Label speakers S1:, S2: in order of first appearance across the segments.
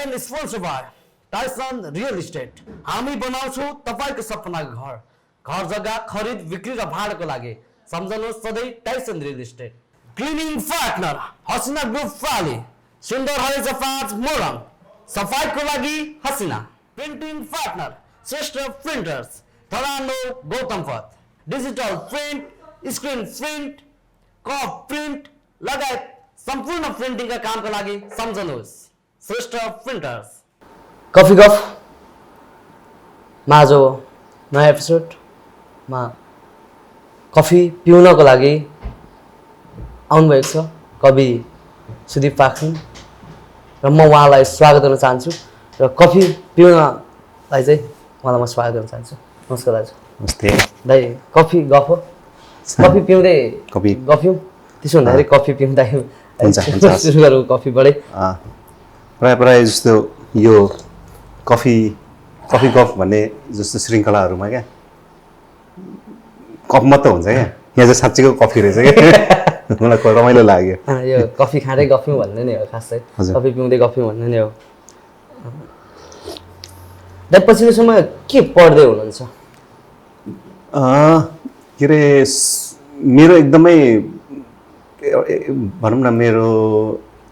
S1: And sponsor bye Tyson real estate. हामी बनाउँछौँ तपाईँको सपनाको घर। घर जग्गा खरिद बिक्री र भाडाको लागि सम्झनुहोस् सधैँ Tyson real estate. Cleaning partner Hasina group फाली, सुन्दर हरेज 5 मोरङ, सफाइको लागि Hasina. Printing partner Shrestha printers धरानो Gautam Path, digital print, screen print, cup print लगायत सम्पूर्ण प्रिन्टिङका कामका लागि सम्झनुहोस् श्रेष्ठ प्रिन्टर्स। कफी गफ आज नयाँ एपिसोडमा कफी पिउनको लागि आउनुभएको छ कवि सुदीप पाखरिन र म उहाँलाई स्वागत गर्न चाहन्छु र कफी पिउनलाई चाहिँ उहाँलाई म स्वागत गर्न चाहन्छु। नमस्कार दाजु।
S2: नमस्ते
S1: दाइ। कफी गफ हो, कफी पिउँदै गफ्यौँ, त्यसो हुँदाखेरि कफी पिउँदाखेरि सुरु गरौँ कफीबाटै।
S2: प्रायः जस्तो यो कफी गफ भन्ने जस्तो श्रृङ्खलाहरूमा क्या कफ मात्र हुन्छ क्या, यहाँ चाहिँ साँच्चैको कफी रहेछ क्या। मलाई रमाइलो लाग्यो।
S1: यो कफी खाँदै गफ्यौँ भन्ने नै हो खास चाहिँ, कफी पिउँदै गफ्यौँ भन्ने नै हो। दाइ पछिल्लो समय के पढ्दै हुनुहुन्छ?
S2: के अरे मेरो एकदमै भनौँ न मेरो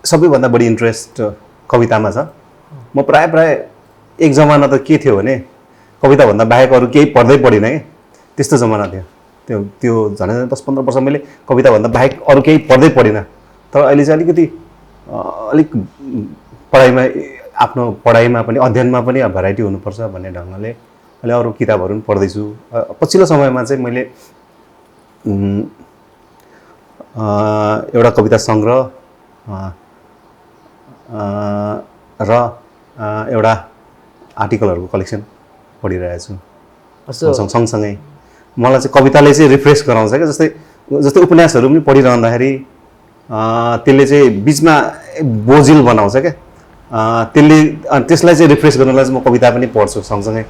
S2: सबैभन्दा बढी इन्ट्रेस्ट कवितामा छ। म प्रायः एक जमाना त के थियो भने कविताभन्दा बाहेक अरू केही पढ्दै पढिनँ क्या, त्यस्तो जमाना थियो। त्यो झन् 10-15 वर्ष मैले कविताभन्दा बाहेक अरू केही पढ्दै पढिनँ। तर अहिले चाहिँ अलिक पढाइमा आफ्नो पढाइमा पनि अध्ययनमा पनि भेराइटी हुनुपर्छ भन्ने ढङ्गले अहिले अरू किताबहरू पनि पढ्दैछु। पछिल्लो समयमा चाहिँ मैले एउटा कविता सङ्ग्रह र एउटा आर्टिकलहरूको कलेक्सन पढिरहेको छु। सँगसँगै मलाई चाहिँ कविताले चाहिँ रिफ्रेस गराउँछ क्या। जस्तै उपन्यासहरू पनि पढिरहँदाखेरि त्यसले चाहिँ बिचमा बोझिल बनाउँछ क्या, त्यसलाई चाहिँ रिफ्रेस गर्नलाई चाहिँ म कविता पनि पढ्छु। सँगसँगै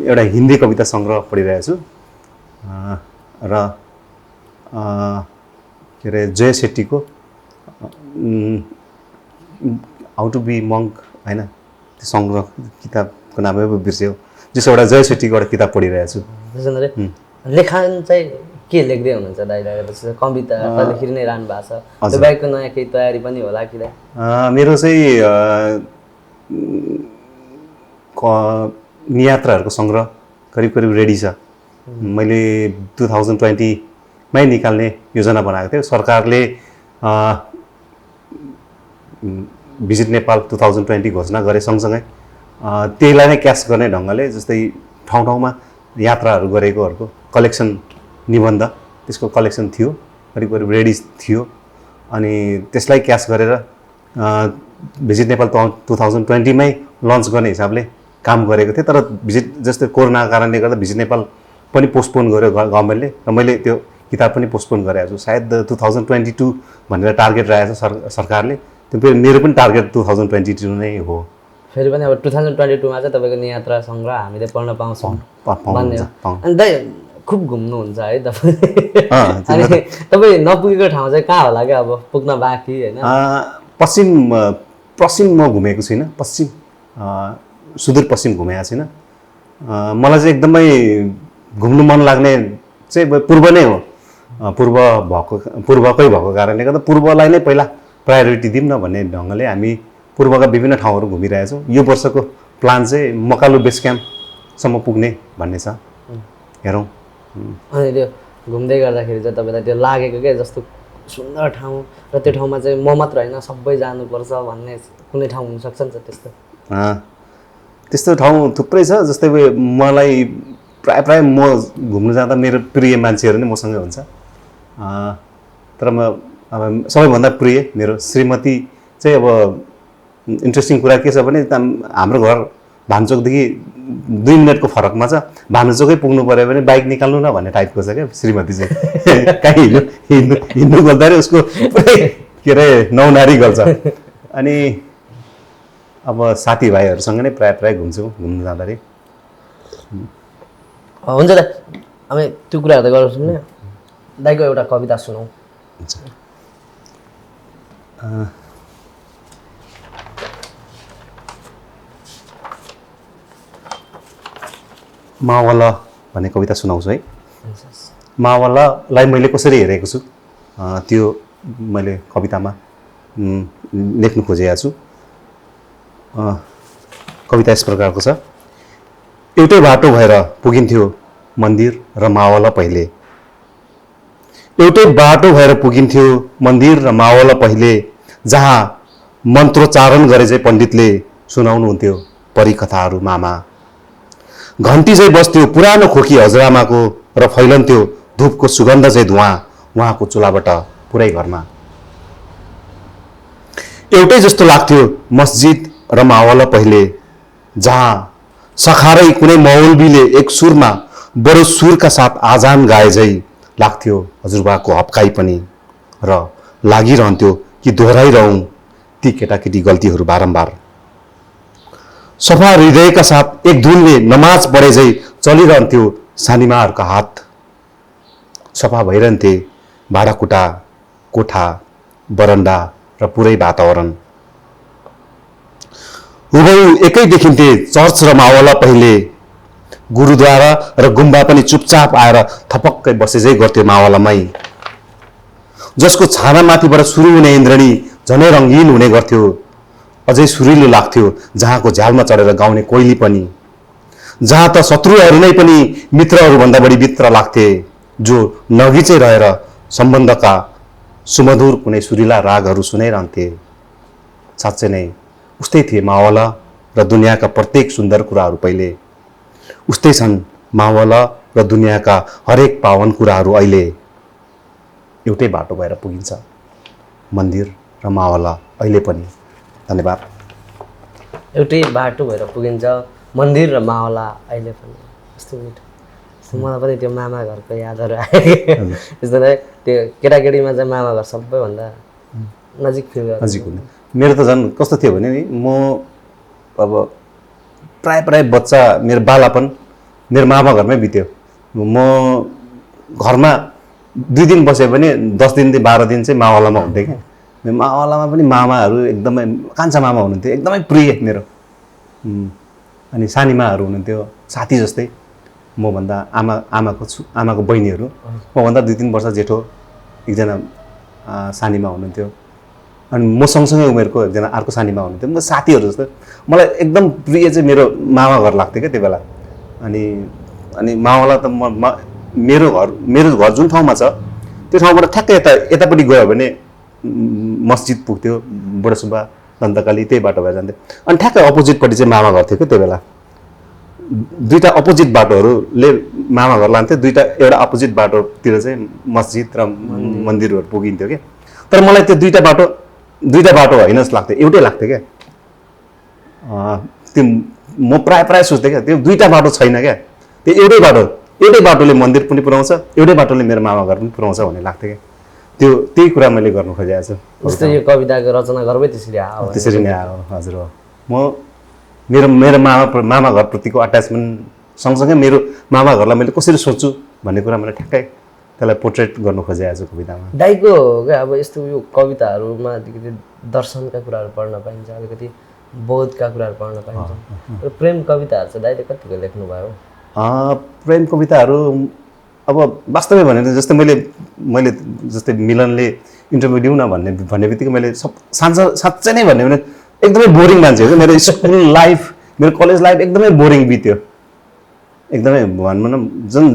S2: एउटा हिन्दी कविता सङ्ग्रह पढिरहेको छु र के अरे जय सेट्टीको हाउ टु बी मङ्क होइन, त्यो सङ्ग्रह किताबको नामै बिर्स्यो। जस्तो एउटा जय सेट्टीको एउटा किताब पढिरहेको छु।
S1: लेखन चाहिँ के लेख्दै हुनुहुन्छ दाइलाई? कविता त लेखिरु नै रहनु भएको छ, त्यो बाहेकको नयाँ केही तयारी पनि होला कि?
S2: मेरो चाहिँ नियात्राहरूको सङ्ग्रह करिब रेडी छ। मैले 2020 मै निकाल्ने योजना बनाएको थियो। सरकारले भिजिट नेपाल 2020 घोषणा गरे सँगसँगै त्यहीलाई नै क्यास गर्ने ढङ्गले जस्तै ठाउँ ठाउँमा यात्राहरू गरेकोहरूको कलेक्सन निबन्ध, त्यसको कलेक्सन थियो, करिब रेडी थियो। अनि त्यसलाई क्यास गरेर भिजिट नेपाल 2020 मै लन्च गर्ने हिसाबले काम गरेको थिएँ। तर भिजिट जस्तै कोरोनाको कारणले गर्दा भिजिट नेपाल पनि पोस्टपोन गर्यो गभर्मेन्टले र मैले त्यो किताब पनि पोस्टपोन गरेको छु। सायद 2022 भनेर टार्गेट राखेको छ सरकारले, त्यो मेरो पनि टार्गेट 2022 नै हो।
S1: फेरि पनि अब 2022 मा चाहिँ तपाईँको नियात्रा सङ्ग्रह हामीले पढ्न पाउँछौँ भन्ने हो। अनि दाइ खुब घुम्नुहुन्छ है तपाईँ? अनि तपाईँ नपुगेको ठाउँ चाहिँ कहाँ होला क्या अब पुग्न बाँकी होइन?
S2: पश्चिम म घुमेको छुइनँ, सुदूरपश्चिम घुमेको छैन। मलाई चाहिँ एकदमै घुम्नु मन लाग्ने चाहिँ पूर्व नै हो। पूर्वकै भएको कारणले गर्दा पूर्वलाई नै पहिला प्रायोरिटी दिउँ न भन्ने ढङ्गले हामी पूर्वका विभिन्न ठाउँहरू घुमिरहेछौँ। यो वर्षको प्लान चाहिँ मकालु बेस क्याम्पसम्म पुग्ने भन्ने छ, हेरौँ।
S1: अनि त्यो घुम्दै गर्दाखेरि चाहिँ तपाईँलाई त्यो लागेको क्या जस्तो सुन्दर ठाउँ र त्यो ठाउँमा चाहिँ म मात्र होइन सबै जानुपर्छ भन्ने कुनै ठाउँ हुनसक्छ नि त त्यस्तो?
S2: त्यस्तो ठाउँ थुप्रै छ। जस्तै मलाई प्रायः म घुम्नु जाँदा मेरो प्रिय मान्छेहरू नै मसँगै हुन्छ। तर अब सबैभन्दा प्रिय मेरो श्रीमती चाहिँ अब इन्ट्रेस्टिङ कुरा के छ भने हाम्रो घर भान्चोकदेखि 2 मिनटको फरकमा छ। भान्चोकै पुग्नु पऱ्यो भने बाइक निकाल्नु न भन्ने टाइपको छ क्या श्रीमती चाहिँ। कहीँ हिँड्नु गर्दाखेरि उसको के अरे नौनारी गर्छ। अनि अब साथीभाइहरूसँग नै प्रायः घुम्नु जाँदाखेरि
S1: हुन्छ दाइ। हामी त्यो कुराहरू त गर्छौँ नि, दाइको एउटा कविता सुनौँ।
S2: मावला भन्ने कविता सुनाउँछु है। मावलालाई मैले कसरी हेरेको छु त्यो मैले कवितामा लेख्नु खोजेको छु। कविता यस प्रकारको छ। एउटै बाटो भएर पुगिन्थ्यो मन्दिर र मावला पहिले। एउटै बाटो भएर पुगिन्थ्यो मन्दिर र मावला पहिले, जहाँ मन्त्रोच्चारण गरे चाहिँ पण्डितले सुनाउनुहुन्थ्यो परिकथाहरू मामा। घन्टी चाहिँ बस्थ्यो पुरानो खोकी हजुरआमाको र फैलन्थ्यो धुपको सुगन्ध चाहिँ धुवा उहाँको चुलाबाट पुरै घरमा। एउटै जस्तो लाग्थ्यो मस्जिद र मावला पहिले, जहाँ सखारै कुनै मौलवीले एक सुरमा बडो सुरका साथ आजान गाए झै लाग्थ्यो हजुरबाको हप्काइ पनि, र लागिरहन्थ्यो कि दोहोऱ्याइरहँ ती केटाकेटी गल्तीहरू बारम्बार। सफा हृदयका साथ एक धुनले नमाज पढे झै चलिरहन्थ्यो सानीमाहरूका हात। सफा भइरहन्थे भाँडाकुटा, कोठा, बरन्डा र पुरै वातावरण। हुबहु एकै देखिन्थे चर्च र मावला पहिले। गुरुद्वारा र गुम्बा पनि चुपचाप आएर थपक्कै बसेझै गर्थ्यो मावलामै। जसको छाना माथिबाट सुरु हुने इन्द्रणी झनै रङ्गीन हुने गर्थ्यो, अझै सुरिलो लाग्थ्यो जहाँको झ्यालमा चढेर गाउने कोइली पनि। जहाँ त शत्रुहरू नै पनि मित्रहरूभन्दा बढी मित्र लाग्थे, जो नगिचै रहेर सम्बन्धका सुमधुर कुनै सुरिला रागहरू सुनाइरहन्थे। साँच्चै नै उस्तै थिए मावला र दुनियाँका प्रत्येक सुन्दर कुराहरू पहिले। उस्तै छन् मावला र दुनियाँका हरेक पावन कुराहरू अहिले। एउटै बाटो भएर पुगिन्छ मन्दिर र मावला अहिले पनि। धन्यवाद।
S1: एउटै बाटो भएर पुगिन्छ मन्दिर र मावला अहिले पनि। यस्तो मिठो। मलाई पनि त्यो मामा घरको यादहरू आयो। त्यस्तो नै त्यो केटाकेटीमा चाहिँ मामा घर सबैभन्दा नजिक फिल गर्छ।
S2: नजिक हुने मेरो त झन् कस्तो थियो भने नि, म अब प्राय बच्चा मेरो बालापन मेरो मामा घरमै बित्यो। म घरमा 2 दिन बसेँ भने 10 दिन 12 दिन चाहिँ मावलामा हुन्थेँ क्या। मेरो मावलामा पनि मामाहरू एकदमै कान्छा मामा हुनुहुन्थ्यो, एकदमै प्रिय मेरो। अनि सानीमाहरू हुनुहुन्थ्यो साथी जस्तै। मभन्दा आमाको बहिनीहरू, मभन्दा 2-3 वर्ष जेठो एकजना सानीमा हुनुहुन्थ्यो। अनि म सँगसँगै उमेरको एकजना अर्को सानीमा हुनुहुन्थ्यो। म साथीहरू जस्तो मलाई एकदम प्रिय चाहिँ मेरो मामा घर लाग्थ्यो क्या त्यो बेला। अनि मावला त मेरो घर जुन ठाउँमा छ त्यो ठाउँबाट ठ्याक्कै यतापट्टि गयो भने मस्जिद पुग्थ्यो, बुढासुब्बा, दन्तकाली, त्यही बाटो भएर जान्थ्यो। अनि ठ्याक्कै अपोजिटपट्टि चाहिँ मामा घर थियो क्या त्यो बेला। 2टा अपोजिट बाटोहरूले मामा घर लान्थ्यो, 2टा एउटा अपोजिट बाटोतिर चाहिँ मस्जिद र मन्दिरहरू पुगिन्थ्यो क्या। तर मलाई त्यो 2टा बाटो होइन जस्तो लाग्थ्यो, एउटै लाग्थ्यो क्या। त्यो म प्राय सोच्थेँ क्या, त्यो 2टा बाटो छैन क्या, त्यो एउटै बाटोले मन्दिर पनि पुऱ्याउँछ, एउटै बाटोले मेरो मामा घर पनि पुऱ्याउँछ भन्ने लाग्थ्यो क्या। त्यही कुरा मैले गर्नु खोजेको छु।
S1: जस्तो यो कविताको रचना गर्बै त्यसरी आयो।
S2: त्यसरी नै आयो। हजुर हो। मेरो मामा घरप्रतिको अट्याचमेन्ट सँगसँगै मेरो मामा घरलाई मैले कसरी सोच्छु भन्ने कुरा मैले ठ्याक्कै त्यसलाई पोर्ट्रेट गर्नु खोजेको छु कवितामा।
S1: दाइको अब यस्तो यो कविताहरूमा अलिकति दर्शनका कुराहरू पढ्न पाइन्छ, अलिकति बोधका कुराहरू पढ्न पाइन्छ। र प्रेम कविताहरू चाहिँ दाइले कतिको लेख्नुभयो?
S2: प्रेम कविताहरू अब वास्तवमै भने जस्तै मैले जस्तै मिलनले इन्टरभ्यू दिउँ न भन्ने बित्तिकै मैले साँच्चै नै भन्यो भने एकदमै बोरिङ मान्छे हो। मेरो स्कुल लाइफ, मेरो कलेज लाइफ एकदमै बोरिङ बित्यो। एकदमै भनौँ न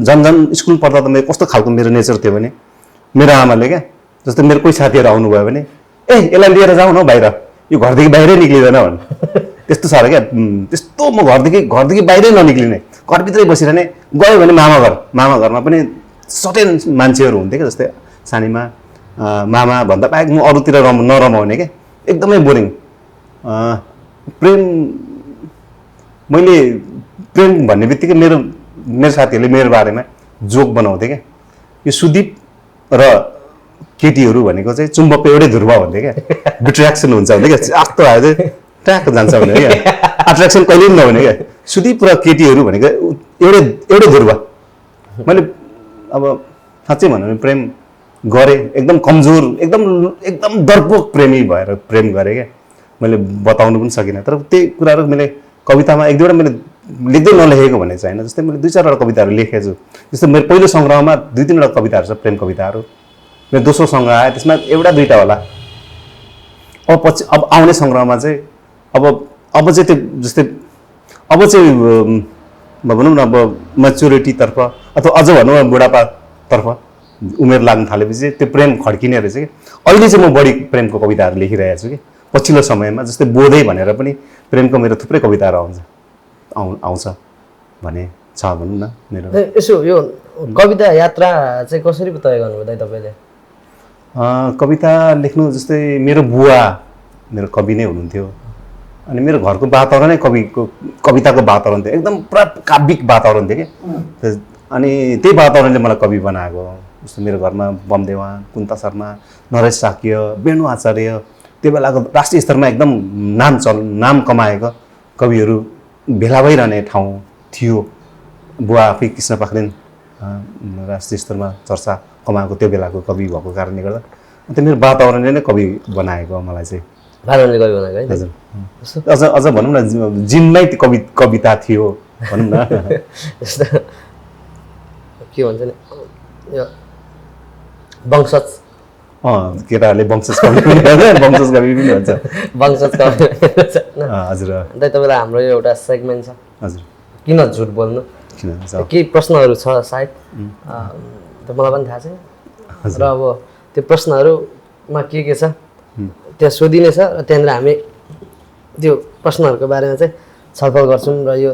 S2: जन स्कुल पढ्दा त मेरो कस्तो खालको मेरो नेचर थियो भने, मेरो आमाले क्या जस्तै मेरो कोही साथीहरू आउनुभयो भने यसलाई लिएर जाउँ न बाहिर, यो घरदेखि बाहिरै निक्लिँदैन भन्नु। त्यस्तो साह्रो क्या। त्यस्तो म घरदेखि बाहिरै ननिक्लिने, घरभित्रै बसिरहने। गयो भने मामा घरमा पनि सर्टेन मान्छेहरू हुन्थे क्या, जस्तै सानीमा मामा भन्दा बाहेक म अरूतिर नरमाउने क्या, एकदमै बोरिङ। मैले प्रेम भन्ने बित्तिकै मेरो साथीहरूले मेरो बारेमा जोक बनाउँथे क्या, यो सुदीप र केटीहरू भनेको चाहिँ चुम्बकको एउटै ध्रुव भन्थे क्या, डिट्र्याक्सन हुन्छ भन्थे क्या। आस्तो आयो चाहिँ ट्याक जान्छ भने क्या, अट्र्याक्सन कहिले पनि नहुने क्या। सुदीप र केटीहरू भनेको एउटै ध्रुव। मैले अब साँच्चै भन्नु भने प्रेम गरेँ, एकदम कमजोर, एकदम डरपोक प्रेमी भएर प्रेम गरेँ क्या। मैले बताउनु पनि सकिनँ, तर त्यही कुराहरू मैले कवितामा 1-2वटा मैले लेख्दै नलेखेको भन्ने चाहिँ होइन। जस्तै मैले 2-4 वटा कविताहरू लेखेको छु। जस्तै मेरो पहिलो सङ्ग्रहमा 2-3 वटा कविताहरू छ, प्रेम कविताहरू। मेरो दोस्रो सङ्ग्रह आयो, त्यसमा एउटा 2टा होला। अब आउने सङ्ग्रहमा चाहिँ अब चाहिँ त्यो जस्तै अब चाहिँ भनौँ न अब म्याच्युरिटीतर्फ अथवा अझ भनौँ न बुढापातर्फ उमेर लाग्न थालेपछि त्यो प्रेम खड्किने रहेछ कि अहिले चाहिँ म बढी प्रेमको कविताहरू लेखिरहेको छु कि पछिल्लो समयमा। जस्तै बोधै भनेर पनि प्रेमको मेरो थुप्रै कविताहरू आउँछ भन्ने छ भनौँ न मेरो।
S1: यसो यो कविता यात्रा चाहिँ कसरी तय गर्नुभयो दाइ तपाईँले?
S2: कविता लेख्नु जस्तै मेरो बुवा मेरो कवि नै हुनुहुन्थ्यो अनि मेरो घरको वातावरणै कविताको वातावरण थियो, एकदम पुरा काव्यिक वातावरण थियो कि। अनि त्यही वातावरणले मलाई कवि बनाएको। जस्तो मेरो घरमा बमदेवान, कुन्ता शर्मा, नरेश साक्य, वेणु आचार्य, त्यो बेलाको राष्ट्रिय स्तरमा एकदम नाम कमाएको कविहरू भेला भइरहने ठाउँ थियो। बुवा आफै कृष्ण पाखरिन राष्ट्रिय स्तरमा चर्चा कमाएको त्यो बेलाको कवि भएको कारणले गर्दा त्यो मेरो वातावरणले नै कवि बनाएको मलाई चाहिँ।
S1: वातावरणले कवि बनाएको है?
S2: हजुर। अझ भनौँ न जिनमै कविता थियो भनौँ न।
S1: यस्तो के भन्छ नि यो वंशज
S2: केटाहरूले वंशज कवि पनि भन्छ, वंशज कवि पनि भन्छ।
S1: वंशज कवि
S2: हजुर।
S1: दाइ तपाईँलाई हाम्रो यो एउटा सेगमेन्ट छ,
S2: हजुर
S1: किन झुट बोल्नु।
S2: किन
S1: केही प्रश्नहरू छ सायद, त मलाई पनि थाहा छैन र अब त्यो प्रश्नहरूमा के छ त्यहाँ सोधिने छ र त्यहाँनिर हामी त्यो प्रश्नहरूको बारेमा चाहिँ छलफल गर्छौँ र यो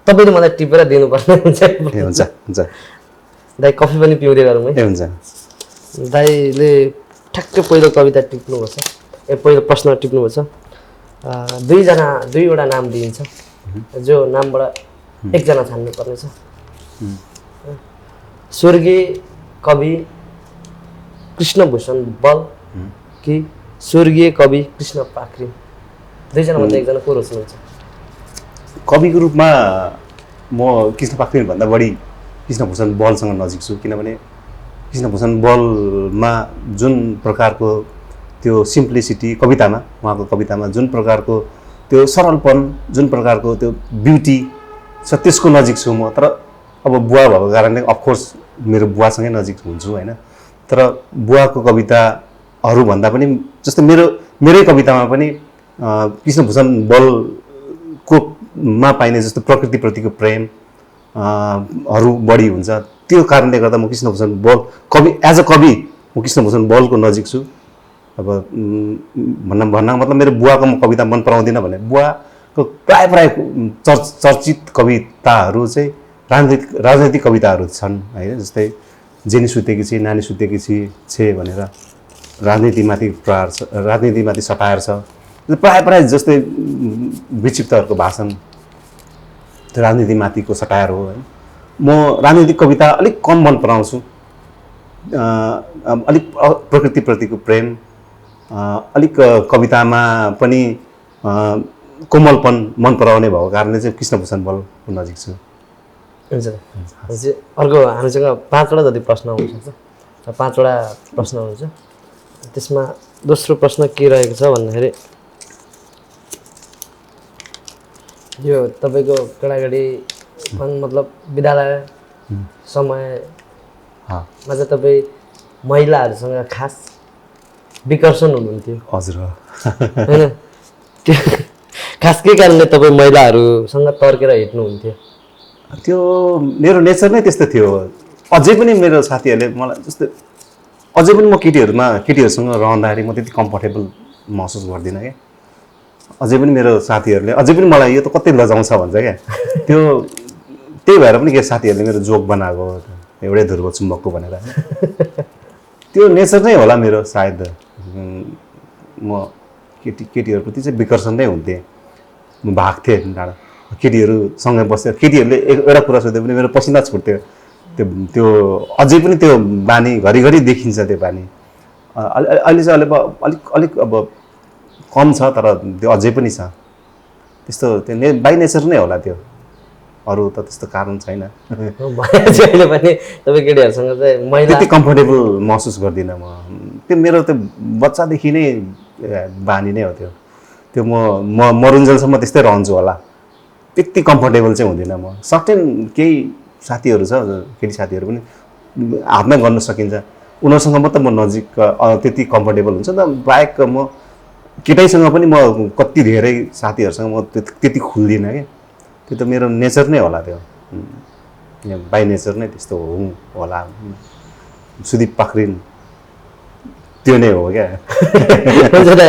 S1: तपाईँले मलाई टिपेर दिनुपर्ने हुन्छ।
S2: हुन्छ हुन्छ।
S1: दाइ कफी पनि पिउँदै गरौँ है?
S2: हुन्छ।
S1: दाइले ठ्याक्कै पहिलो कविता टिप्नुभएको छ, पहिलो प्रश्न टिप्नुभएको छ। दुईवटा नाम दिइन्छ, जो नामबाट एकजना छान्नु पर्नेछ। स्वर्गीय कवि कृष्णभूषण बल कि स्वर्गीय कवि कृष्ण पाखरिन? दुईजनामध्ये एकजना को रोज्नुहुन्छ?
S2: कविको रूपमा म कृष्ण पाखरिन भन्दा बढी कृष्णभूषण बलसँग नजिक छु, किनभने कृष्णभूषण बलमा जुन प्रकारको त्यो सिम्प्लिसिटी कवितामा, उहाँको कवितामा जुन प्रकारको त्यो सरलपन, जुन प्रकारको त्यो ब्युटी छ त्यसको नजिक छु म। तर अब बुवा भएको कारणले अफकोर्स मेरो बुवासँगै नजिक हुन्छु होइन। तर बुवाको कविताहरू भन्दा पनि जस्तै मेरै कवितामा पनि कृष्णभूषण बलको मा पाइने जस्तो प्रकृतिप्रतिको प्रेम हरू बढी हुन्छ। त्यो कारणले गर्दा म कृष्णभूषण बल कवि एज अ कवि म कृष्णभूषण बलको नजिक छु। अब भन्न मतलब मेरो बुवाको म कविता मन पराउँदिनँ भने बुवाको प्राय चर्चित कविताहरू चाहिँ राजनैतिक कविताहरू छन् होइन। जस्तै जेनी सुतेकी छे, नानी सुतेकी छे भनेर राजनीतिमाथि सटायर छ। प्राय जस्तै विक्षिप्तहरूको भाषण त्यो राजनीतिमाथिको सटायर हो होइन। म राजनीतिक कविता अलिक कम मन पराउँछु, अलिक प्रकृतिप्रतिको प्रेम, अलिक कवितामा पनि कोमलपन मन पराउने भएको कारणले चाहिँ कृष्णभूषण बलको नजिक छु।
S1: हुन्छ। अर्को हामीसँग 5वटा जति प्रश्न हुनसक्छ, 5वटा प्रश्न हुन्छ। त्यसमा दोस्रो प्रश्न के रहेको छ भन्दाखेरि यो तपाईँको केटाकेटी मतलब विद्यालय समयमा चाहिँ तपाईँ महिलाहरूसँग खास विकर्षण हुनुहुन्थ्यो।
S2: हजुर
S1: होइन, त्यो खास के कारणले तपाईँ महिलाहरूसँग तर्केर हिँड्नुहुन्थ्यो?
S2: त्यो मेरो नेचर नै त्यस्तो थियो। अझै पनि मेरो साथीहरूले मलाई जस्तै अझै पनि म केटीहरूसँग रहँदाखेरि म त्यति कम्फर्टेबल महसुस गर्दिनँ क्या। अझै पनि मेरो साथीहरूले अझै पनि मलाई यो त कतै लजाउँछ भन्छ क्या। त्यही भएर पनि के साथीहरूले मेरो जोक बनाएको एउटै ध्रुव चुम्बकको भनेर। त्यो नेचर नै होला मेरो सायद। म केटीहरूप्रति चाहिँ विकर्षण नै हुन्थेँ, म भाग्थेँ डाँडा। केटीहरूसँगै बसेर केटीहरूले एउटा कुरा सोध्यो भने मेरो पसिना छुट्थ्यो। त्यो अझै पनि त्यो बानी घरिघरि देखिन्छ त्यो बानी। अहिले चाहिँ अलिक अब कम छ, तर त्यो अझै पनि छ। त्यस्तो त्यो बाई नेचर नै होला त्यो, अरू त त्यस्तो कारण छैन।
S1: अहिले पनि तपाईँ केटीहरूसँग चाहिँ महिला
S2: त्यति कम्फर्टेबल महसुस गर्दिनँ म। त्यो मेरो त्यो बच्चादेखि नै बानी नै हो त्यो। त्यो म मरुन्जेलसम्म त्यस्तै रहन्छु होला। त्यति कम्फर्टेबल चाहिँ हुँदिनँ म। सर्टेन केही साथीहरू छ, केटी साथीहरू पनि हातमै गर्न सकिन्छ, उनीहरूसँग मात्रै म नजिक त्यति कम्फर्टेबल हुन्छ। त बाहेक म केटैसँग पनि म कति धेरै साथीहरूसँग म त्यति खुल्दिनँ क्या। त्यो त मेरो नेचर नै होला, त्यो बाई नेचर नै त्यस्तो हुँ होला। सुदीप पाखरिन त्यो नै हो क्या।
S1: हुन्छ दाइ,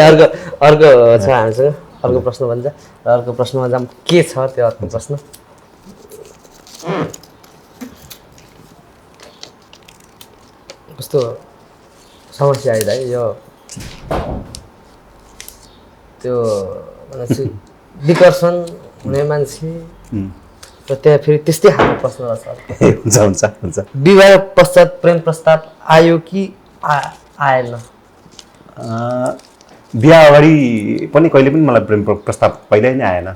S1: अर्को छ हामीसँग, अर्को प्रश्न भन्छ र अर्को प्रश्नमा जाम के छ त्यो अर्को प्रश्न। कस्तो समस्या आइदा यो त्यो विकर्षण हुने मान्छे र त्यहाँ फेरि त्यस्तै खालको प्रश्न छ।
S2: हुन्छ हुन्छ हुन्छ।
S1: विवाह पश्चात प्रेम प्रस्ताव आयो कि आएन?
S2: बिहा अगाडि पनि कहिले पनि मलाई प्रेम प्रस्ताव पहिल्यै नै आएन।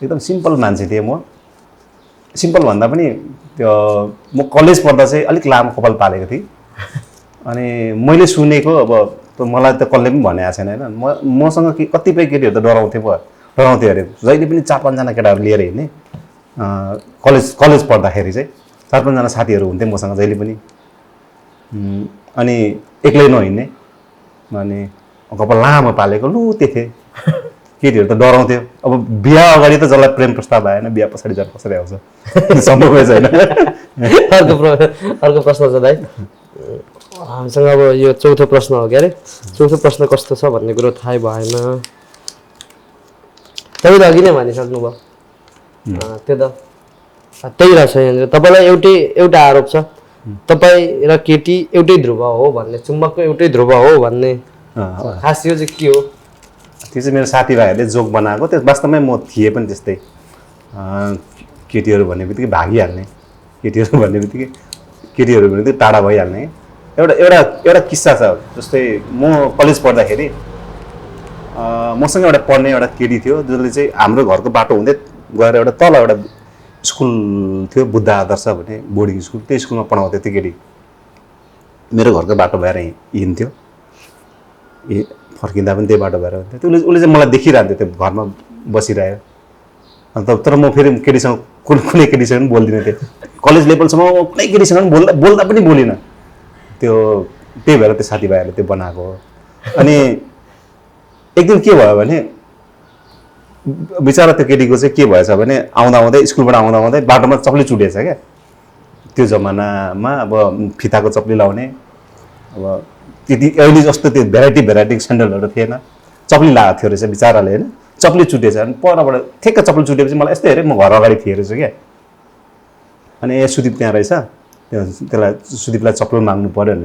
S2: एकदम सिम्पल मान्छे थिएँ म। सिम्पल भन्दा पनि त्यो म कलेज पढ्दा चाहिँ अलिक लामो कपाल पालेको थिएँ। अनि मैले सुनेको, अब मलाई त कसले पनि भनेको छैन होइन, मसँग कतिपय केटीहरू त डराउँथे अरे। जहिले पनि 4-5 जना केटाहरू लिएर हिँड्ने। कलेज पढ्दाखेरि चाहिँ 4-5 जना साथीहरू हुन्थे मसँग जहिले पनि। अनि एक्लै नहिँड्ने, अनि कपाल लामो पालेको लुते थिएँ। केटीहरू त डराउँथ्यो। अब बिहा अगाडि त जसलाई प्रेम प्रस्ताव आएन, बिहा पछाडि जान कसरी आउँछ? सम्भवै छैन।
S1: अर्को प्रश्न छ दाइ हामीसँग। अब यो चौथो प्रश्न हो क्या अरे। चौथो प्रश्न कस्तो छ भन्ने कुरो थाहै भएन। तपाईँ त अघि नै भनिसक्नु भयो त्यो त त्यही रहेछ यहाँनिर। तपाईँलाई एउटा आरोप छ, तपाईँ र केटी एउटै ध्रुव हो भन्ने, चुम्बकको एउटै ध्रुव हो भन्ने। खास यो चाहिँ के हो?
S2: त्यो चाहिँ मेरो साथीभाइहरूले जोक बनाएको। त्यो वास्तवमै म थिएँ पनि त्यस्तै। केटीहरू भन्ने बित्तिकै भागिहाल्ने, केटीहरू भन्ने बित्तिकै टाढा भइहाल्ने। एउटा किस्सा छ। जस्तै म कलेज पढ्दाखेरि मसँग एउटा पढ्ने एउटा केटी थियो, जसले चाहिँ हाम्रो घरको बाटो हुँदै गएर एउटा तल एउटा स्कुल थियो, बुद्ध आदर्श भन्ने बोर्डिङ स्कुल। त्यो स्कुलमा पढाउँथ्यो त्यो केटी। मेरो घरको बाटो भएर हिँड्थ्यो, फर्किँदा पनि त्यही बाटो भएर हुन्थ्यो। उसले चाहिँ मलाई देखिरहन्थ्यो, त्यो घरमा बसिरह्यो। अन्त तर म फेरि केटीसँग कुनै केटीसँग पनि बोल्दिनँ थिएँ। कलेज लेभलसम्म कुनै केटीसँग पनि बोल्दा पनि बोलिनँ। त्यही भएर त्यो साथीभाइहरूले त्यो बनाएको हो। अनि एक दिन के भयो भने, बिचरा त्यो केटीको चाहिँ के भएछ भने, आउँदै स्कुलबाट आउँदै बाटोमा चप्ली चुटेछ क्या। त्यो जमानामा अब फिताको चप्ली लाउने, अब त्यति अहिले जस्तो त्यो भेराइटी स्यान्डलहरू थिएन। चप्ली लगाएको थियो रहेछ बिचराले होइन। चप्ली चुटेछ। अनि परबाट ठ्याक्क चप्ली चुटेपछि मलाई यस्तै हेरेँ, म घर अगाडि थिएँ रहेछ क्या। अनि सुदीप त्यहाँ रहेछ, त्यसलाई सुदीपलाई चप्पल माग्नु पऱ्यो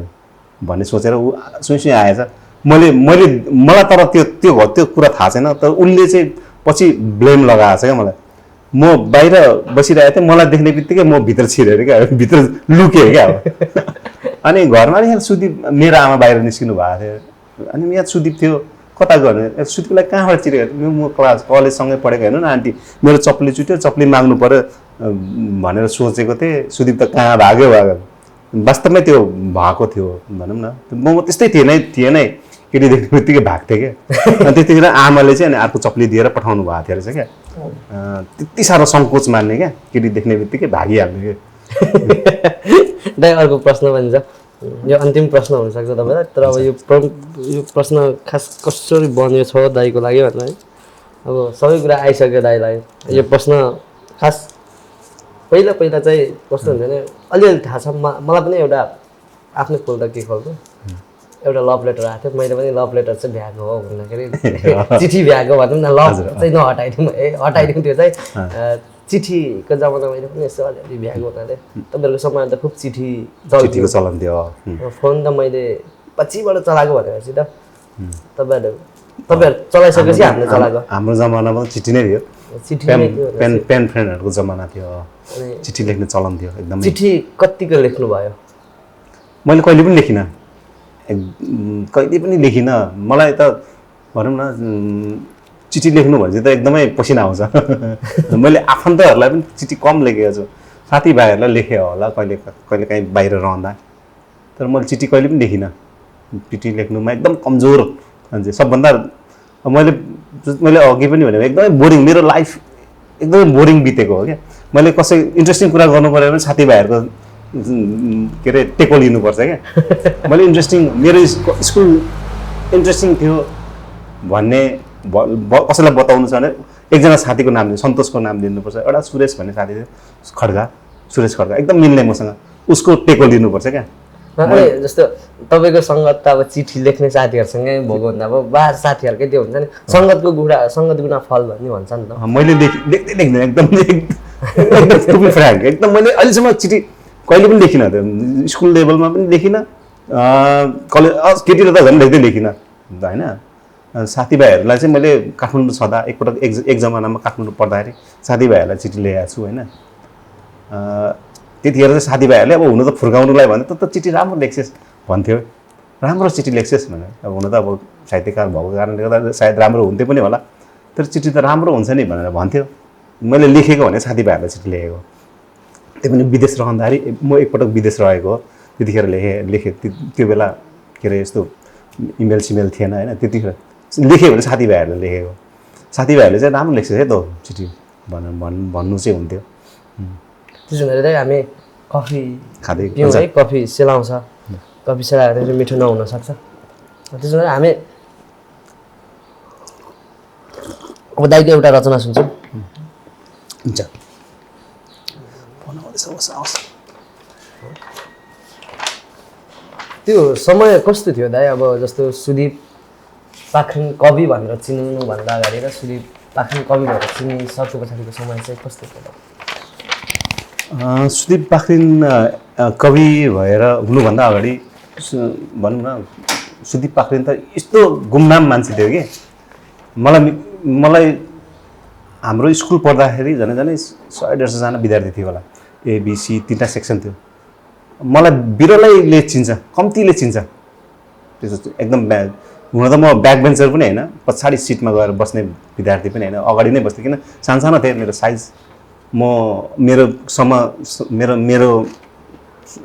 S2: भन्ने सोचेर ऊ सुई आएछ। मलाई तर त्यो कुरा थाहा छैन। तर उसले चाहिँ पछि ब्लेम लगाएको छ क्या मलाई। म बाहिर बसिरहेको थिएँ, मलाई देख्ने बित्तिकै म भित्र छिरेर क्या, भित्र लुकेँ क्या। अनि घरमा यहाँ सुदीप, मेरो आमा बाहिर निस्किनु भएको थियो। अनि यहाँ सुदीप थियो, कता गर्ने? सुदीपलाई कहाँबाट चिरेको? म कलेजसँगै पढेको हेर्नु न आन्टी, मेरो चप्ली चुट्यो, चप्ली माग्नु पऱ्यो भनेर सोचेको थिएँ। सुदीप त कहाँ भाग्यो। वास्तवमै त्यो भएको थियो भनौँ न। म त्यस्तै थिएन है, केटी देख्ने बित्तिकै भाग्थेँ क्या। अनि त्यतिखेर आमाले चाहिँ अनि अर्को चप्ली दिएर पठाउनु भएको थियो रहेछ क्या। त्यति साह्रो सङ्कोच मान्ने क्या, केटी देख्ने बित्तिकै भागिहाल्ने क्या।
S1: दाइ अर्को प्रश्न पनि छ, यो अन्तिम प्रश्न हुनसक्छ तपाईँलाई। तर अब यो प्रश्न खास कसरी बन्यो छ दाइको लागि भन्दा है, अब सबै कुरा आइसक्यो दाइलाई। यो प्रश्न खास पहिला चाहिँ कस्तो हुन्छ भने, अलिअलि थाहा छ मलाई पनि। एउटा आफ्नै खोल्दा के खोल्नु, एउटा लभ लेटर आएको थियो। मैले पनि लभ लेटर चाहिँ भ्याएको हो भन्दाखेरि चिठी भ्याएको भनौँ न, लभ चाहिँ हटाइदिउँ त्यो चाहिँ चिठीको जमाना मैले पनि यसो अलिअलि भ्याएको हुनाले। तपाईँहरूको समयमा त खुब चिठीको
S2: चलन थियो।
S1: फोन त मैले पछिबाट चलाएको भनेपछि त तपाईँहरू चलाइसकेपछि हामीले चलाएको।
S2: हाम्रो जमानामा चिठी नै थियो, पेन फ्रेन्डहरूको जमाना थियो। चिठी लेख्ने चलन थियो एकदम।
S1: चिठी कतिको लेख्नु भयो?
S2: मैले कहिले पनि लेखिनँ, मलाई त भनौँ न, चिठी लेख्नु भनेपछि त एकदमै पसिना आउँछ। मैले आफन्तहरूलाई पनि चिठी कम लेखेको छु, साथीभाइहरूलाई लेखेँ होला कहिले काहीँ बाहिर रहँदा। तर मैले चिठी कहिले पनि लेखिनँ। चिठी लेख्नुमा एकदम कमजोर मान्छे। सबभन्दा मैले अघि पनि भने एकदमै बोरिङ, मेरो लाइफ एकदमै बोरिङ बितेको हो क्या। मैले कसै इन्ट्रेस्टिङ कुरा गर्नु पऱ्यो भने साथीभाइहरूको के अरे टेको लिनुपर्छ क्या। मैले इन्ट्रेस्टिङ मेरो स्कुल इन्ट्रेस्टिङ थियो भन्ने कसैलाई बताउनु छ भने एकजना साथीको नाम दिनु, सन्तोषको नाम दिनुपर्छ। एउटा सुरेश भन्ने साथी थियो खड्गा, सुरेश खड्गा, एकदम मिल्ने मसँग, उसको टेको लिनुपर्छ क्या।
S3: अनि जस्तो तपाईँको सङ्गत त अब चिठी लेख्ने साथीहरूसँगै भएको भन्दा अब बाह्र साथीहरूकै त्यो हुन्छ नि सङ्गतको गुणा सङ्गत गुणा फल भन्ने भन्छ नि त।
S2: मैले लेख्दै लेख्दैन एकदम एकदम फ्र्याङ्क एकदम। मैले अहिलेसम्म चिठी कहिले पनि लेखिनँ, त्यो स्कुल लेभलमा पनि लेखिनँ, कलेज केटीले त झन् लेख्दै लेखिनँ होइन। साथीभाइहरूलाई चाहिँ मैले काठमाडौँ छँदा एकपटक एक जमानामा काठमाडौँ पढ्दाखेरि साथीभाइहरूलाई चिठी लेखेको छु होइन। त्यतिखेर चाहिँ साथीभाइहरूले अब हुन त फुर्काउनुलाई भने त चिठी राम्रो लेख्छस् भन्थ्यो, राम्रो चिठी लेख्छस् भने। अब हुन त अब साहित्यकार भएको कारणले गर्दा सायद राम्रो हुन्थ्यो पनि होला, तर चिठी त राम्रो हुन्छ नि भनेर भन्थ्यो। मैले लेखेको भने साथीभाइहरूलाई चिठी लेखेको, त्यो पनि विदेश रहँदाखेरि। म एकपटक विदेश रहेको हो, त्यतिखेर लेखेँ। त्यो बेला के अरे यस्तो इमेल सिमेल थिएन होइन, त्यतिखेर लेखेँ भने साथीभाइहरूले लेखेको। साथीभाइहरूले चाहिँ राम्रो लेख्छ है त चिठी भन्नु चाहिँ हुन्थ्यो।
S3: त्यसो भने चाहिँ हामी कफी
S2: खाँदै
S3: पिउँ है, कफी सेलाउँछ, कफी सेलाएर चाहिँ मिठो नहुन सक्छ। त्यसो भने हामी अब दाइको एउटा रचना सुन्छौँ।
S2: हुन्छ।
S3: त्यो समय कस्तो थियो दाइ? अब जस्तो सुदीप पाखरिन कवि भनेर चिन्नुभन्दा अगाडि र सुदीप पाखरिन कवि भनेर चिनिसके पछाडिको समय चाहिँ कस्तो थियो?
S2: सुदीप पाखरिन कवि भएर हुनुभन्दा अगाडि भनौँ न, सुदीप पाखरिन त यस्तो गुमनाम मान्छे थियो कि मलाई हाम्रो स्कुल पढ्दाखेरि झन् 100-150जना विद्यार्थी थियो होला, एबिसी 3टा सेक्सन थियो। मलाई बिरलैले चिन्छ, कम्तीले चिन्छ। त्यसो एकदम हुन त म ब्याक बेन्चर पनि होइन, पछाडि सिटमा गएर बस्ने विद्यार्थी पनि होइन, अगाडि नै बस्थेँ। किन सानो थिएँ, मेरो साइज मेरो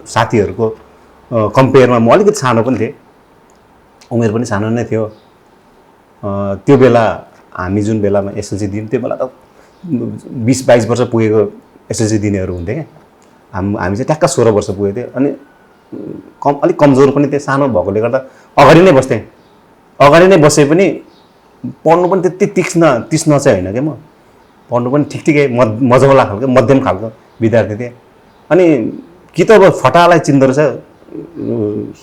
S2: साथीहरूको कम्पेयरमा म अलिकति सानो पनि थिएँ, उमेर पनि सानो नै थियो। त्यो बेला हामी जुन बेलामा एसएलसी दियौँ त्यो बेला त 20-22 वर्ष पुगेको एसएलसी दिनेहरू हुन्थे क्या। हामी चाहिँ ट्याक्क 16 वर्ष पुगेको थियो। अनि अलिक कमजोर पनि थिएँ, सानो भएकोले गर्दा अगाडि नै बस्थेँ। अगाडि नै बसे पनि पढ्नु पनि त्यति तीक्ष्ण चाहिँ होइन क्या। म पढ्नु पनि ठिकै मजावाला खालको मध्यम खालको विद्यार्थी थिएँ। अनि कि त अब फटालाई चिन्दो रहेछ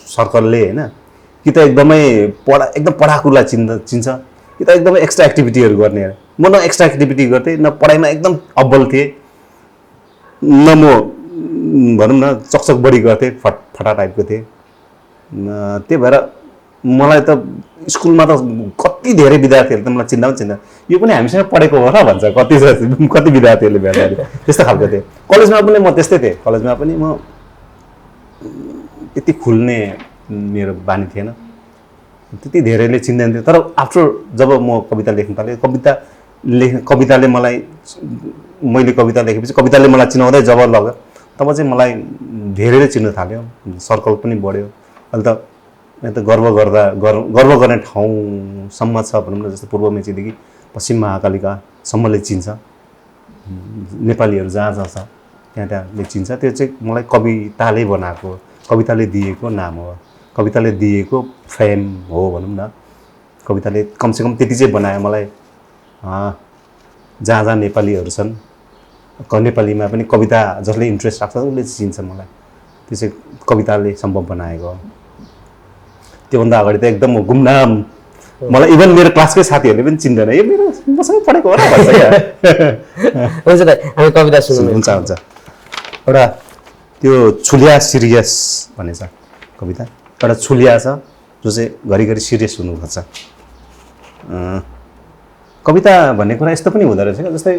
S2: सर्कलले होइन, कि त एकदम पढाकुलाई चिन्छ, कि त एकदमै एक्स्ट्रा एक्टिभिटीहरू गर्ने। म न एक्स्ट्रा एक्टिभिटी गर्थेँ, न पढाइमा एकदम अब्बल थिएँ, न म भनौँ न चकचक बढी गर्थेँ, फटा टाइपको थिएँ। त्यही भएर मलाई त स्कुलमा त कति धेरै विद्यार्थीहरू त मलाई चिन्दा पनि चिन्दैन, यो पनि हामीसँग पढेको हो र भन्छ कति विद्यार्थीहरूले भेट्दाखेरि। त्यस्तो खालको थिएँ। कलेजमा पनि म त्यस्तै थिएँ। कलेजमा पनि म त्यति खुल्ने मेरो बानी थिएन, त्यति धेरैले चिन्दैन थियो। तर आफ्टर जब म कविता लेख्न थालेँ, कविताले मैले कविता लेखेपछि कविताले मलाई चिनाउँदै जब लग्यो, तब चाहिँ मलाई धेरैले चिन्न थाल्यो, सर्कल पनि बढ्यो। अहिले त गर्व गर्ने ठाउँसम्म छ भनौँ न। जस्तो पूर्व मेचीदेखि पश्चिम महाकालिकासम्मले चिन्छ, नेपालीहरू जहाँ छ त्यहाँले चिन्छ। त्यो चाहिँ मलाई कविताले बनाएको, कविताले दिएको नाम हो, कविताले दिएको फेम हो भनौँ न। कविताले कमसेकम त्यति चाहिँ बनायो मलाई। जहाँ नेपालीहरू छन्, नेपालीमा पनि कविता जसले इन्ट्रेस्ट राख्छ उसले चिन्छ मलाई। त्यो चाहिँ कविताले सम्भव बनाएको हो। त्योभन्दा अगाडि त एकदम गुमनाम, मलाई इभन मेरो क्लासकै साथीहरूले पनि चिन्दैन, यो मेरो मसँग पढेको हो र भन्छ क्या।
S3: हुन्छ दाइ, हामी कविता सुन्नु।
S2: हुन्छ। एउटा त्यो छुलिया सिरियस भन्ने छ कविता। एउटा छुलिया छ जो चाहिँ घरिघरि सिरियस हुनु खोज्छ। कविता भन्ने कुरा यस्तो पनि हुँदो रहेछ क्या। जस्तै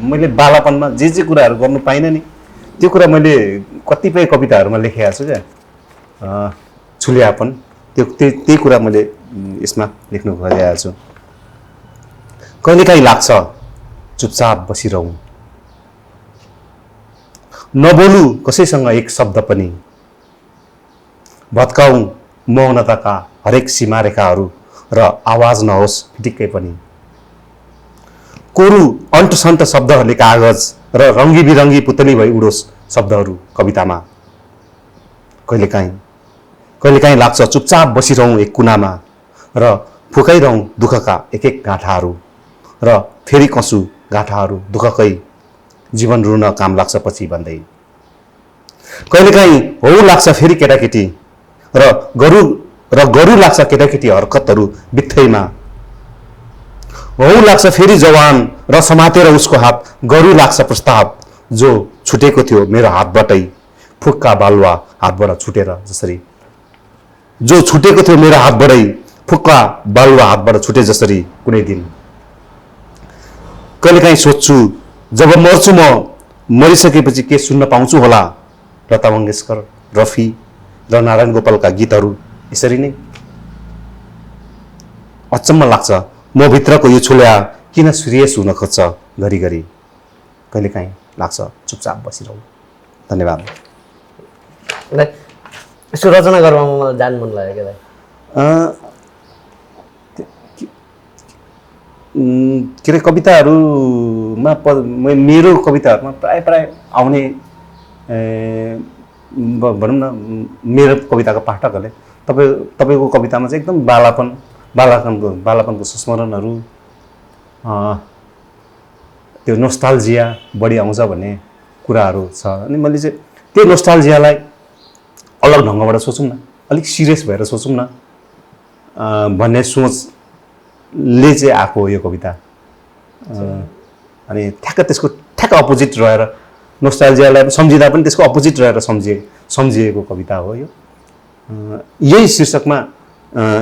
S2: मैले बालापनमा जे कुराहरू गर्नु पाइनँ नि, त्यो कुरा मैले कतिपय कविताहरूमा लेखेको छु क्या। छुलियापन त्यही कुरा मैले यसमा लेख्नु खोजेको छु। कहिलेकाहीँ लाग्छ चुपचाप बसिरहँ, नबोलु कसैसँग एक शब्द पनि, भत्काउँ मौनताका हरेक सीमारेखाहरू र आवाज नहोस् फिटिक्कै पनि। कोरू अन्टसन्ट शब्दहरूले कागज र रङ्गी बिरङ्गी पुतली भई उडोस् शब्दहरू कवितामा। कहिलेकाहीँ लाग्छ चुपचाप बसिरहँ एक कुनामा र फुकाइरहँ दुःखका एक एक गाँठाहरू र फेरि कसु गाँठाहरू दुःखकै जीवन रुन काम लाग्छ पछि भन्दै। कहिलेकाहीँ हौ लाग्छ फेरि केटाकेटी र गरु लाग्छ केटाकेटी हरकतहरू बित्थैमा। हौ लाग्छ फेरि जवान र समातेर उसको हात गरु लाग्छ प्रस्ताव जो छुटेको थियो मेरो हातबाटै फुक्का बालुवा हातबाट छुटेर जसरी। जो छुटेको थियो मेरो हातबाटै फुक्का बालुवा हातबाट छुटे जसरी कुनै दिन। कहिलेकाहीँ सोध्छु जब मर्छु म मरिसकेपछि के सुन्न पाउँछु होला लता मङ्गेशकर, रफी र नारायण गोपालका गीतहरू यसरी नै। अचम्म लाग्छ म भित्रको यो छुल्या किन सिरियस हुन खोज्छ घरिघरि। कहिलेकाहीँ लाग्छ चुपचाप बसिरहँ। धन्यवाद।
S3: यसो रचना गर्नमा मलाई जान मन लाग्यो क्या
S2: के अरे कविताहरूमा मेरो कविताहरूमा प्राय आउने भनौँ न मेरो कविताको पाठकहरूले तपाईँको कवितामा चाहिँ एकदम बालापनको संस्मरणहरू त्यो नोस्टाल्जिया बढी आउँछ भन्ने कुराहरू छ। अनि मैले चाहिँ त्यो नोस्टाल्जियालाई अलग ढङ्गबाट सोचौँ न, अलिक सिरियस भएर सोचौँ न भन्ने सोचले चाहिँ आएको हो यो कविता। अनि त्यसको ठ्याक्क अपोजिट रहेर नोस्टाल्जियालाई सम्झिँदा पनि त्यसको अपोजिट रहेर सम्झिएको कविता हो यो। यही शीर्षकमा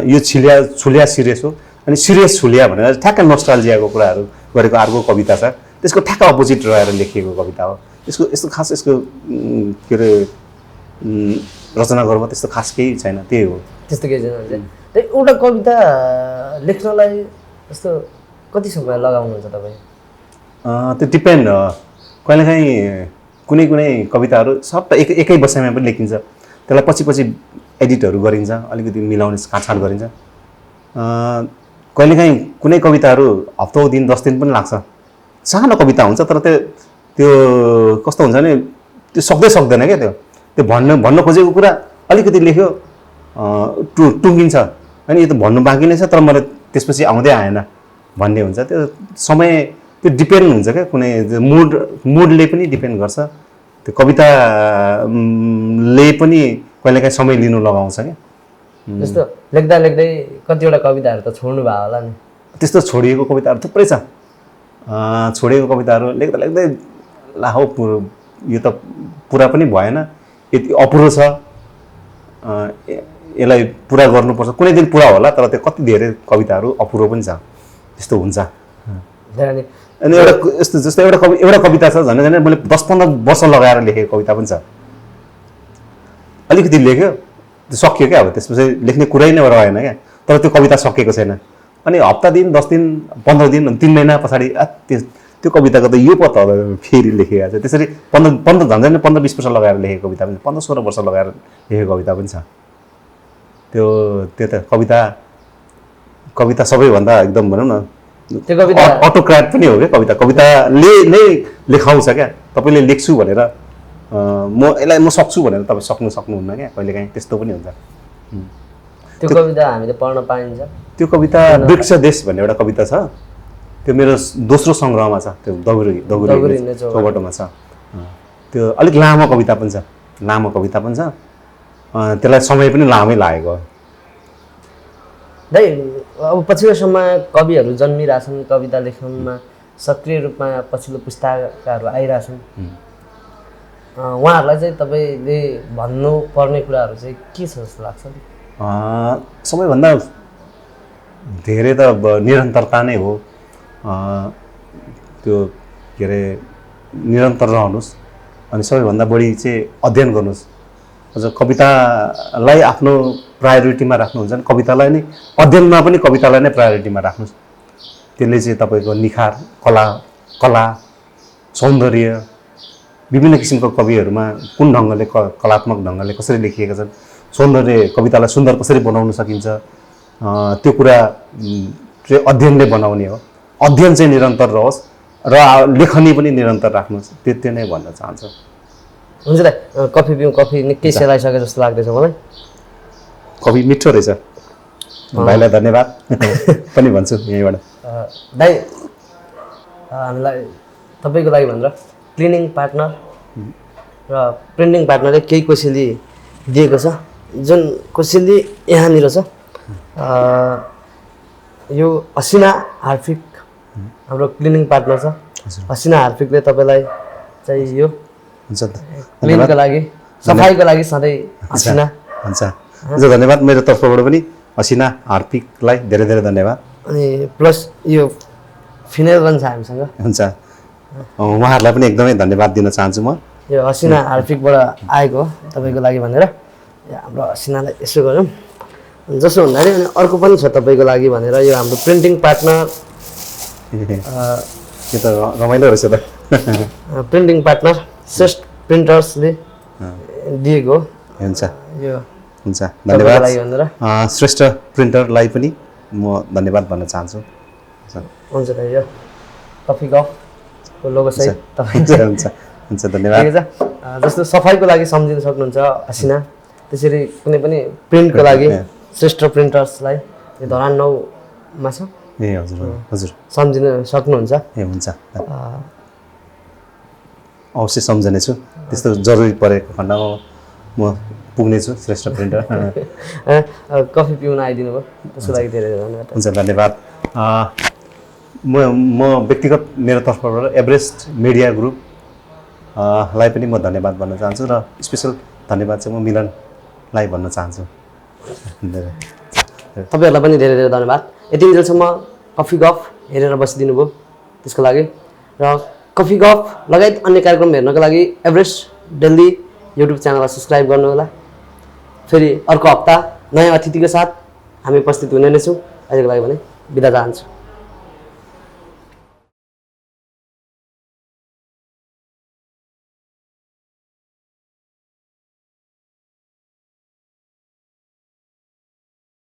S2: यो छुलिया सिरियस हो अनि सिरियस छुलिया भनेर ठ्याक्क नोस्टाल्जियाको कुराहरू गरेको अर्को कविता छ, त्यसको ठ्याक्क अपोजिट रहेर लेखिएको कविता हो। यस्तो खास यसको के अरे रचना गर्नु त्यस्तो खास केही छैन, त्यही हो।
S3: त्यस्तो केही छैन। एउटा कविता लेख्नलाई यस्तो कति समय लगाउनुहुन्छ तपाईँ?
S2: त्यो डिपेन्ड। कहिलेकाहीँ कुनै कविताहरू सबै एकै बसाइमा पनि लेखिन्छ, त्यसलाई पछि एडिटहरू गरिन्छ, अलिकति मिलाउने काटछाट गरिन्छ। कहिलेकाहीँ कुनै कविताहरू हप्तौँ दिन 10 दिन पनि लाग्छ। सानो कविता हुन्छ तर त्यो कस्तो हुन्छ भने त्यो सक्दैन क्या। त्यो भन्न खोजेको कुरा अलिकति लेख्यो टुङ्गिन्छ, अनि यो त भन्नु बाँकी नै छ तर मलाई त्यसपछि आउँदै आएन भन्ने हुन्छ। त्यो समय त्यो डिपेन्ड हुन्छ क्या, कुनै मुडले पनि डिपेन्ड गर्छ। त्यो कविताले पनि कहिलेकाहीँ समय लिनु लगाउँछ क्या।
S3: जस्तो लेख्दै कतिवटा कविताहरू त छोड्नु भयो होला नि?
S2: त्यस्तो छोडिएको कविताहरू थुप्रै छ। छोडिएको कविताहरू लेख्दै ला हो यो त पुरा पनि भएन, यति अपुरो छ, यसलाई पुरा गर्नुपर्छ, कुनै दिन पुरा होला। तर त्यो कति धेरै कविताहरू अपुरो पनि छ, त्यस्तो हुन्छ। अनि यस्तो जस्तो एउटा कविता छ झन् मैले 10-15 वर्ष लगाएर लेखेको कविता पनि छ। अलिकति लेख्यो त्यो सकियो क्या, अब त्यसपछि लेख्ने कुरै नै रहेन क्या, तर त्यो कविता सकिएको छैन। अनि हप्ता दिन 10 दिन 15 दिन 3 महिना पछाडि त्यो कविताको त यो पत्ता फेरि लेखेको छ। त्यसरी 15-20 वर्ष लगाएर लेखेको कविता पनि 15-16 वर्ष लगाएर लेखेको कविता पनि छ। त्यो त कविता सबैभन्दा एकदम भनौँ न
S3: त्यो कविता
S2: अटोक्राट पनि हो क्या। कविताले नै लेखाउँछ क्या। तपाईँले लेख्छु भनेर म सक्छु भनेर तपाईँ सक्नुहुन्न क्या, कहिलेकाहीँ त्यस्तो पनि हुन्छ।
S3: त्यो कविता हामीले पढ्न पाइन्छ? त्यो
S2: कविता वृक्ष देश भन्ने एउटा कविता छ, त्यो मेरो दोस्रो सङ्ग्रहमा छ, त्यो दगुरी चौबाटोमा छ। त्यो अलिक लामो कविता पनि छ, त्यसलाई समय पनि लामै लागेको हो।
S3: दाइ अब पछिल्लो समय कविहरू जन्मिरहेछन्, कविता लेखनमा सक्रिय रूपमा पछिल्लो पुस्ताकाहरू आइरहेछन्। उहाँहरूलाई चाहिँ तपाईँले भन्नुपर्ने कुराहरू चाहिँ के छ जस्तो लाग्छ?
S2: सबैभन्दा धेरै त निरन्तरता नै हो। त्यो के अरे निरन्तर रहनुहोस्, अनि सबैभन्दा बढी चाहिँ अध्ययन गर्नुहोस्। अझ कवितालाई आफ्नो प्रायोरिटीमा राख्नुहुन्छ भने कवितालाई नै अध्ययनमा पनि कवितालाई नै प्रायोरिटीमा राख्नुहोस्। त्यसले चाहिँ तपाईँको निखार, कला, सौन्दर्य, विभिन्न किसिमको कविहरूमा कुन ढङ्गले कलात्मक ढङ्गले कसरी लेखिएका छन्, सौन्दर्य कवितालाई सुन्दर कसरी बनाउन सकिन्छ, त्यो कुरा चाहिँ अध्ययनले बनाउने हो। अध्ययन चाहिँ निरन्तर रहोस् र लेखनी पनि निरन्तर राख्नुहोस्, त्यो नै भन्न चाहन्छु।
S3: हुन्छ दाइ, कफी पिउँ, कफी निकै सेलाइसके जस्तो लाग्दैछ मलाई।
S2: कफी मिठो रहेछ, भाइलाई धन्यवाद पनि भन्छु यहीँबाट।
S3: दाइ, हामीलाई तपाईँको लागि भनेर क्लिनिङ पार्टनर र प्रिन्टिङ पार्टनरले केही कोसेली दिएको छ, जुन कोसेली यहाँनिर छ। यो हसिना हार्फिक हाम्रो क्लिनिङ पार्टनर छ। हसिना हार्फिकले तपाईँलाई चाहिँ यो
S2: हुन्छ
S3: क्लिनको लागि, सफाइको लागि सधैँ हसिना।
S2: हुन्छ हुन्छ, धन्यवाद मेरो तर्फबाट पनि हसिना हार्पिकलाई धेरै धेरै धन्यवाद।
S3: अनि प्लस यो फिनेल पनि छ हामीसँग।
S2: हुन्छ, उहाँहरूलाई पनि एकदमै धन्यवाद दिन चाहन्छु म।
S3: यो हसिना हार्फिकबाट आएको हो तपाईँको लागि भनेर हाम्रो हसिनालाई यसो गरौँ। जसो भन्दाखेरि अनि अर्को पनि छ तपाईँको लागि भनेर यो हाम्रो प्रिन्टिङ पार्टनर,
S2: यो त रमाइलो रहेछ त।
S3: प्रिन्टिङ पार्टनर श्रेष्ठ प्रिन्टर्सले दिएको हो।
S2: हुन्छ
S3: यो
S2: हुन्छ,
S3: तपाईँको
S2: धन्यवाद।
S3: लागि भनेर
S2: श्रेष्ठ प्रिन्टरलाई पनि म धन्यवाद भन्न चाहन्छु।
S3: हुन्छ दाइ, यो कफी कपको लोगो सहित तपाईँ
S2: हुन्छ हुन्छ, धन्यवाद।
S3: ठिकै छ। जस्तो सफाइको लागि सम्झिन सक्नुहुन्छ हसिना, त्यसरी कुनै पनि प्रिन्टको लागि श्रेष्ठ प्रिन्टर्सलाई यो धरान 9 मा छ,
S2: ए हजुर हजुर,
S3: सम्झिन सक्नुहुन्छ।
S2: ए हुन्छ, अवश्य सम्झनेछु। त्यस्तो जरुरी परेको खण्डमा म पुग्नेछु श्रेष्ठ प्रिन्टर।
S3: कफी पिउन आइदिनु भयो, त्यसको लागि धेरै धेरै धन्यवाद।
S2: हुन्छ, धन्यवाद। म व्यक्तिगत मेरो तर्फबाट एभरेस्ट मिडिया ग्रुप लाई पनि म धन्यवाद भन्न चाहन्छु र स्पेसल धन्यवाद चाहिँ म मिलनलाई भन्न चाहन्छु।
S3: तपाईँहरूलाई पनि धेरै धेरै धन्यवाद। यति बेलासम्म कफी गफ हेरेर बसिदिनु भयो, त्यसको लागि। र कफी गफ लगायत अन्य कार्यक्रम हेर्नको लागि एभरेस्ट डेली युट्युब च्यानललाई सब्सक्राइब गर्नुहोला। फेरि अर्को हप्ता नयाँ अतिथिको साथ हामी उपस्थित हुने नै छौँ। अहिलेको लागि भने बिदा चाहन्छु।